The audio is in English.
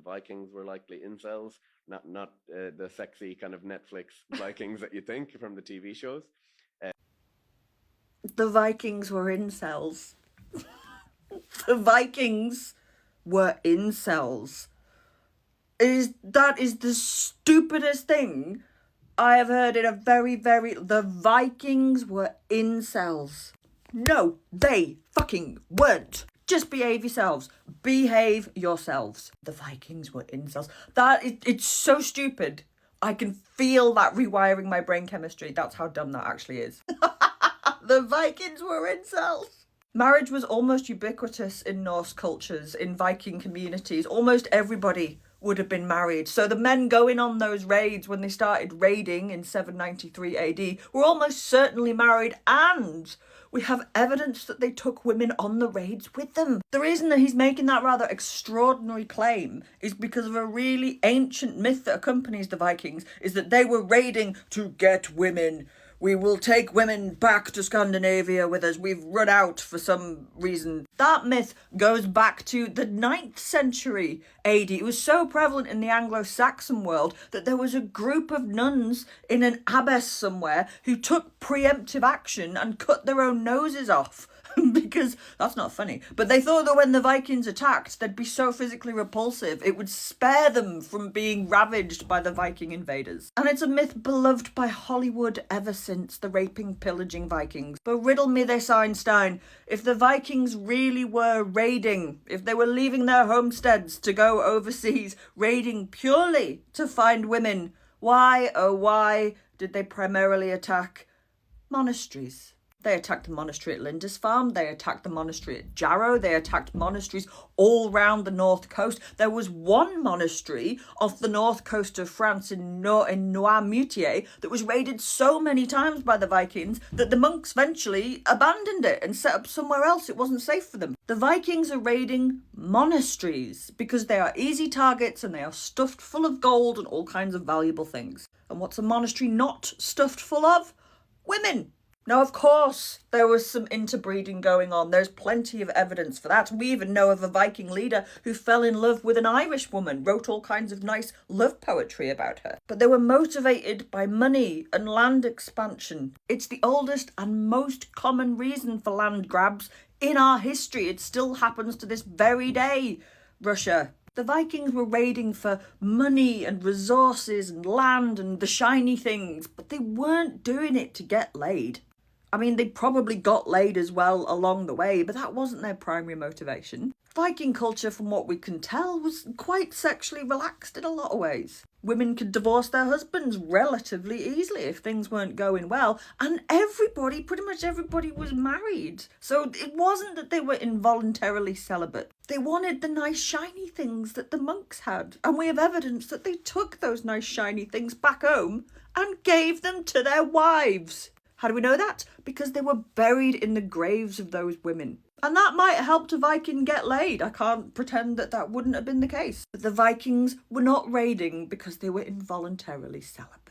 Vikings were likely incels, not the sexy kind of Netflix Vikings that you think from the TV shows. The Vikings were incels. The Vikings were incels. That is the stupidest thing I have heard in a the Vikings were incels. No, they fucking weren't. Just behave yourselves. Behave yourselves. The Vikings were incels. It's so stupid. I can feel that rewiring my brain chemistry. That's how dumb that actually is. The Vikings were incels. Marriage was almost ubiquitous in Norse cultures, in Viking communities. Almost everybody would have been married. So the men going on those raids when they started raiding in 793 AD were almost certainly married, and we have evidence that they took women on the raids with them. The reason that he's making that rather extraordinary claim is because of a really ancient myth that accompanies the Vikings, is that they were raiding to get women. We will take women back to Scandinavia with us. We've run out for some reason. That myth goes back to the 9th century AD. It was so prevalent in the Anglo-Saxon world that there was a group of nuns in an abbess somewhere who took preemptive action and cut their own noses off. Because that's not funny. But they thought that when the Vikings attacked, they'd be so physically repulsive, it would spare them from being ravaged by the Viking invaders. And it's a myth beloved by Hollywood ever since, the raping, pillaging Vikings. But riddle me this, Einstein. If the Vikings really were raiding, if they were leaving their homesteads to go overseas, raiding purely to find women, why, oh why, did they primarily attack monasteries? They attacked the monastery at Lindisfarne, they attacked the monastery at Jarrow, they attacked monasteries all round the north coast. There was one monastery off the north coast of France in Noirmoutier that was raided so many times by the Vikings that the monks eventually abandoned it and set up somewhere else. It wasn't safe for them. The Vikings are raiding monasteries because they are easy targets and they are stuffed full of gold and all kinds of valuable things. And what's a monastery not stuffed full of? Women. Now, of course, there was some interbreeding going on. There's plenty of evidence for that. We even know of a Viking leader who fell in love with an Irish woman, wrote all kinds of nice love poetry about her. But they were motivated by money and land expansion. It's the oldest and most common reason for land grabs in our history. It still happens to this very day. Russia. The Vikings were raiding for money and resources and land and the shiny things, but they weren't doing it to get laid. I mean, they probably got laid as well along the way, but that wasn't their primary motivation. Viking culture, from what we can tell, was quite sexually relaxed in a lot of ways. Women could divorce their husbands relatively easily if things weren't going well, and pretty much everybody was married. So it wasn't that they were involuntarily celibate. They wanted the nice shiny things that the monks had, and we have evidence that they took those nice shiny things back home and gave them to their wives. How do we know that? Because they were buried in the graves of those women. And that might have helped a Viking get laid. I can't pretend that that wouldn't have been the case. But the Vikings were not raiding because they were involuntarily celibate.